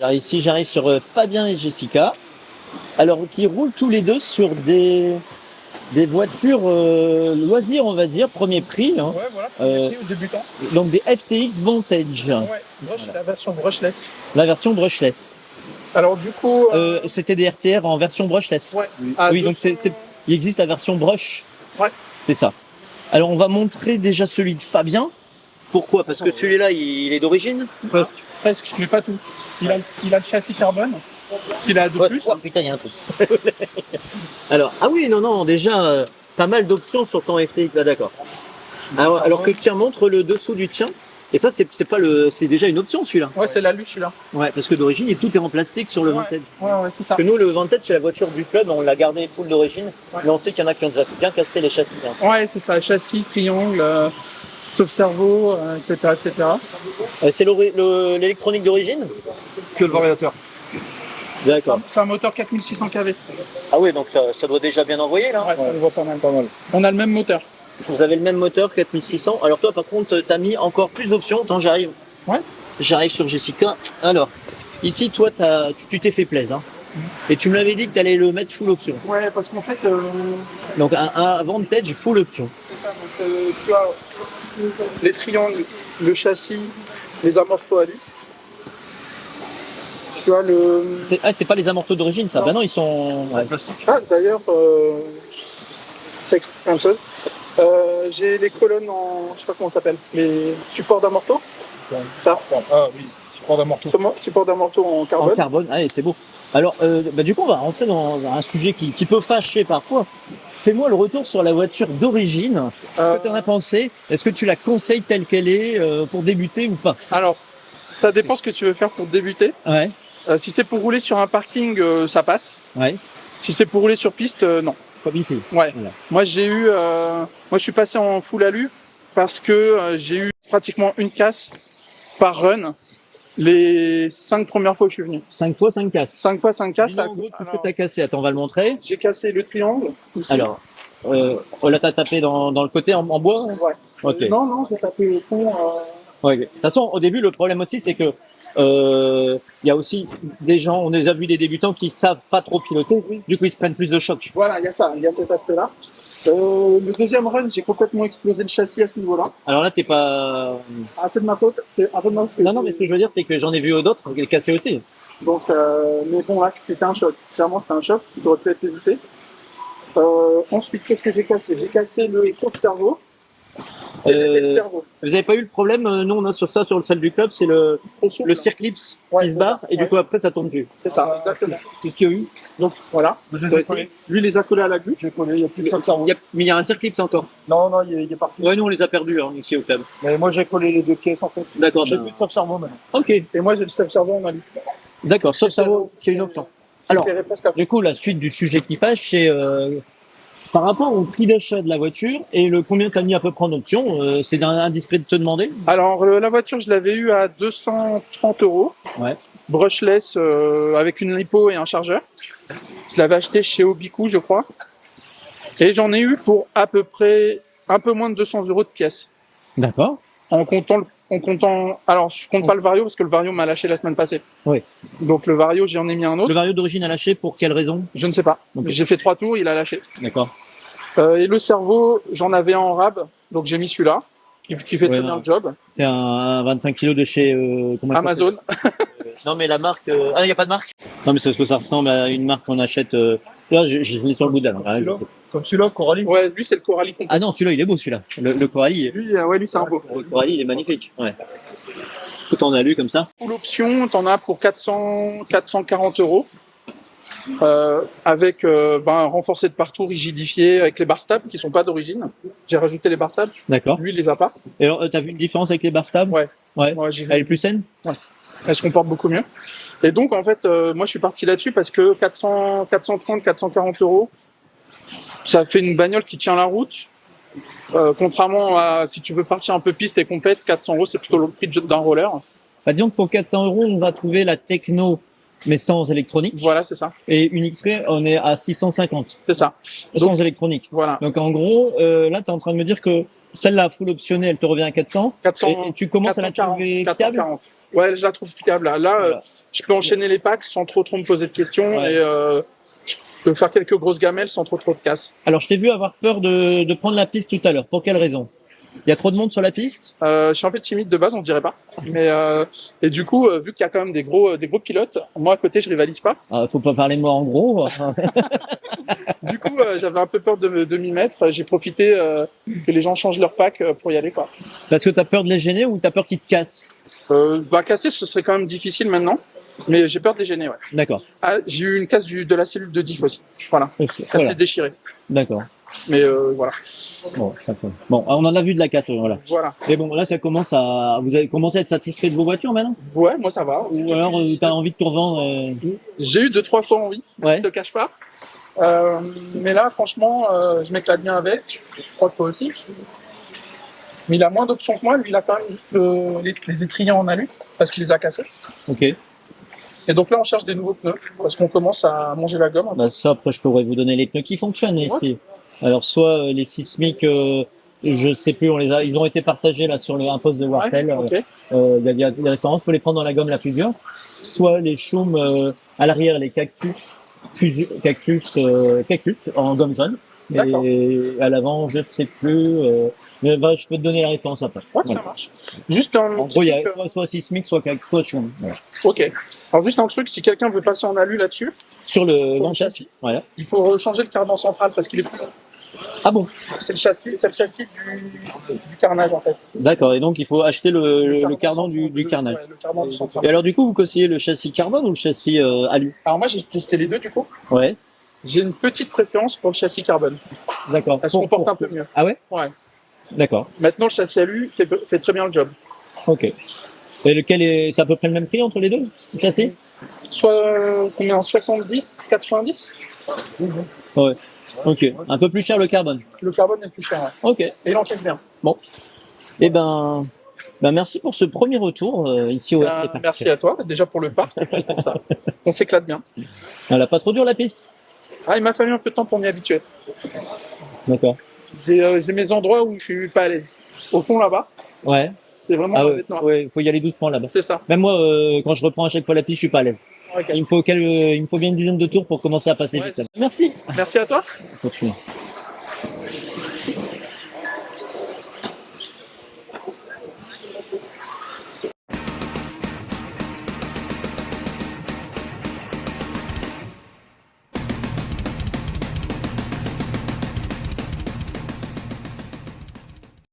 Alors ici, j'arrive sur Fabien et Jessica, alors qui roulent tous les deux sur des voitures loisirs, on va dire, premier prix, hein. Ouais, voilà, premier prix aux débutants. Donc des FTX Vantage. Ouais, la version brushless. La version brushless. Alors du coup... C'était des RTR en version brushless. Ouais. Oui, donc il existe la version brush. Ouais. C'est ça. Alors on va montrer déjà celui de Fabien. Pourquoi? Parce que celui-là, il est d'origine? Presque, mais pas tout. Il a le châssis carbone, il a de plus. Oh, putain, il y a un truc. Alors, ah oui, non, déjà, pas mal d'options sur ton FTX, là, d'accord. Alors que tiens, montre le dessous du tien. Et ça, c'est déjà une option, celui-là. Ouais, c'est l'alu, celui-là. Ouais, parce que d'origine, tout est en plastique sur le Vantage. Ouais, c'est ça. Parce que nous, le Vantage, c'est la voiture du club, on l'a gardé full d'origine, mais on sait qu'il y en a qui ont déjà bien cassé les châssis. Hein. Ouais, c'est ça, châssis, triangle, sauf cerveau, etc. C'est l'électronique d'origine? Que le variateur. D'accord. C'est un moteur 4600 kV. Ah oui, donc ça doit déjà bien envoyer, là. Ouais, ça le voit pas mal. On a le même moteur. Vous avez le même moteur, 4600. Alors toi, par contre, t'as mis encore plus d'options. Attends, j'arrive. Ouais. J'arrive sur Jessica. Alors, ici, toi, tu t'es fait plaisir. Hein. Et tu me l'avais dit que tu allais le mettre full option. Ouais, parce qu'en fait... Donc, un Vantage full option. C'est ça, donc tu as les triangles, le châssis, les amortos alu. Tu as le... C'est pas les amortos d'origine, ça? Non. Bah non, ils sont En plastique. Ah, d'ailleurs, ça explique plein de choses. J'ai les colonnes en... je sais pas comment ça s'appelle, les supports d'amortos. Ouais. Ça. Ah oui, support d'amorto. Support d'amortos en carbone. en carbone. Ah, c'est beau. Alors, du coup, on va rentrer dans un sujet qui peut fâcher parfois. Fais-moi le retour sur la voiture d'origine. Qu'est-ce que tu en as pensé? Est-ce que tu la conseilles telle qu'elle est pour débuter ou pas? Alors, ça dépend ce que tu veux faire pour débuter. Ouais, Si c'est pour rouler sur un parking, ça passe. ouais, Si c'est pour rouler sur piste, non. comme ici. Ouais. Voilà. Moi, je suis passé en full alu parce que j'ai eu pratiquement une casse par run les 5 premières fois que je suis venu. 5 fois 5 casses. 5 fois 5 casses. En gros, tout ce que tu as cassé, attends, on va le montrer. J'ai cassé le triangle. Ici. Alors, là, t'as tapé dans le côté en bois? Ouais. Ok. Non, j'ai tapé au fond. Ouais. De toute façon, au début, le problème aussi, c'est que il y a aussi des gens, on a vu des débutants qui savent pas trop piloter, du coup, ils se prennent plus de choc. Voilà, il y a cet aspect-là. Le deuxième run, j'ai complètement explosé le châssis à ce niveau-là. Alors là, t'es pas... Ah, c'est de ma faute. C'est un peu de ma faute. Non, mais ce que je veux dire, c'est que j'en ai vu d'autres qui cassé aussi. Donc, mais bon, là, c'était un choc. Clairement, c'était un choc qui aurait pu être évité. Ensuite, qu'est-ce que j'ai cassé? J'ai cassé le sauve-cerveau. Et le cerveau. Vous avez pas eu le problème, nous on a sur ça, sur le salle du club, c'est le circlips Ouais, qui se c'est barre ça. et du coup après ça tourne plus. C'est ça, exactement. C'est ce qu'il y a eu. Donc, voilà. Je les ai collés. Lui, il les a collés à la glu. J'ai collé, il n'y a plus de cerveau. Mais il y a un circlips encore. Non, il est parti. Ouais, nous on les a perdus ici au club. Mais moi, j'ai collé les deux pièces en fait. D'accord. J'ai plus de sauve-cerveau maintenant. Ok, Et moi, j'ai le sauve-cerveau en alu. d'accord, sauf cerveau qui est une option. Alors, du coup, la suite du sujet qui fâche, c'est par rapport au prix d'achat de la voiture et le combien tu as mis à peu près en option, c'est indiscret de te demander. Alors, la voiture, je l'avais eue à 230 €. Ouais. Brushless avec une lipo et un chargeur. Je l'avais acheté chez Obiku, je crois. Et j'en ai eu pour à peu près un peu moins de 200 € de pièces. D'accord. En comptant, alors je compte pas le Vario parce que le Vario m'a lâché la semaine passée. Oui. Donc le Vario, j'en ai mis un autre. Le Vario d'origine a lâché pour quelle raison? Je ne sais pas. Okay. J'ai fait 3 tours, il a lâché. D'accord. Et le cerveau, j'en avais un en rab, donc j'ai mis celui-là, qui fait très bien le job. C'est un 25 kg de chez Amazon. Non mais la marque... Ah, il n'y a pas de marque? Non mais c'est parce que ça ressemble à une marque qu'on achète... Là, je l'ai sur le bout de la main. Comme celui-là, Coralie. Ouais, lui c'est le Coralie complet. Ah non, celui-là il est beau celui-là. Le Coralie. Lui, lui c'est un beau. Le Coralie il est magnifique. Ouais. Tout en alu comme ça. Pour l'option, t'en as pour 440 €. Avec un renforcé de partout, rigidifié, avec les bar stabs qui sont pas d'origine. J'ai rajouté les bar stabs. D'accord. Lui, il les a pas. Et alors, t'as vu une différence avec les bar stabs? Ouais. Ouais. J'ai vu. Elle est plus saine? Ouais. Elle se comporte beaucoup mieux. Et donc, en fait, moi, je suis parti là-dessus parce que 430, 440 €, ça fait une bagnole qui tient la route. Contrairement à si tu veux partir un peu piste et complète, 400 €, c'est plutôt le prix d'un roller. Bah, disons que pour 400 €, on va trouver la Techno, mais sans électronique. Voilà, c'est ça. Et une X-Ray, on est à 650. C'est ça. Sans électronique. Voilà. Donc en gros, là, tu es en train de me dire que Celle-là, full optionnée, elle te revient à 400. 400, Et tu commences à la 440, trouver fiable. 440. Ouais, je la trouve fiable. Là, Voilà. je peux enchaîner les packs sans trop me poser de questions Ouais. et je peux faire quelques grosses gamelles sans trop de casse. Alors, je t'ai vu avoir peur de prendre la piste tout à l'heure. Pour quelle raison? Il y a trop de monde sur la piste? Je suis un peu timide de base, on dirait pas. Mais et du coup, vu qu'il y a quand même des gros pilotes, moi à côté, je rivalise pas. Faut pas parler de moi en gros. Du coup, j'avais un peu peur de m'y mettre. J'ai profité que les gens changent leur pack pour y aller, quoi. Parce que t'as peur de les gêner ou t'as peur qu'ils te cassent? Casser, ce serait quand même difficile maintenant. Mais j'ai peur de les gêner, ouais. D'accord. Ah, j'ai eu une casse de la cellule de diff aussi. Voilà. Elle Voilà. s'est déchirée. D'accord. Mais voilà. Bon, ça passe. Bon, on en a vu de la casse, voilà. Voilà. Mais bon, là, vous avez commencé à être satisfait de vos voitures maintenant? Ouais, moi ça va. Ou alors, t'as envie de tout revendre? J'ai eu 2-3 fois envie, Ouais. je te cache pas. Mais là, franchement, je m'éclate bien avec. Je crois que toi aussi. Mais il a moins d'options que moi. Lui, il a quand même juste les étriers en alu parce qu'il les a cassés. Ok. Et donc là, on cherche des nouveaux pneus parce qu'on commence à manger la gomme. Bah, ça, après, je pourrais vous donner les pneus qui fonctionnent ici. Alors, soit les sismiques, je sais plus, ils ont été partagés là sur un poste de Wartel. Ouais, ok. Il y a des références, faut les prendre dans la gomme la plus dure. Soit les Schum à l'arrière, les cactus en gomme jaune. D'accord. Et à l'avant, je sais plus. Mais bah, je peux te donner la référence après. Ouais, Voilà. ça marche. Juste un En petit gros, il y a truc, soit sismique, soit Schum. Voilà. Ok. Alors juste un truc, si quelqu'un veut passer en alu là-dessus, Sur Sur dans le le châssis. Voilà. il faut changer le cardan central parce qu'il est plus long. Ah bon? C'est le châssis du carnage en fait. D'accord. Et donc, il faut acheter le cardan du carnage. Ouais, le cardan du central. Et alors, du coup, vous conseillez le châssis carbone ou le châssis alu? Alors moi j'ai testé les deux du coup. Ouais. J'ai une petite préférence pour le châssis carbone. D'accord. Elle se comporte un peu mieux. Ah ouais? Ouais. D'accord. Maintenant le châssis alu fait très bien le job. Ok. Et c'est à peu près le même prix entre les deux, le châssis? Soit combien 70, 90. Ouais. Ok. Un peu plus cher le carbone. Le carbone est plus cher. Ouais. Ok. Et il encaisse bien. Eh ben, merci pour ce premier retour ici au RT Park. Merci à toi déjà pour le parc et puis pour ça. On s'éclate bien. Elle a pas trop dur la piste? Ah, il m'a fallu un peu de temps pour m'y habituer. D'accord. J'ai mes endroits où je suis pas à l'aise. Au fond là-bas, Ouais. c'est vraiment Ah la ouais. bête noire. Ouais. Faut y aller doucement là-bas. C'est ça. Même moi, quand je reprends à chaque fois la piste, je suis pas à l'aise. Ok. Il me faut bien une dizaine de tours pour commencer à passer Ouais, vite. c'est ça. Merci. Merci à toi. Continue.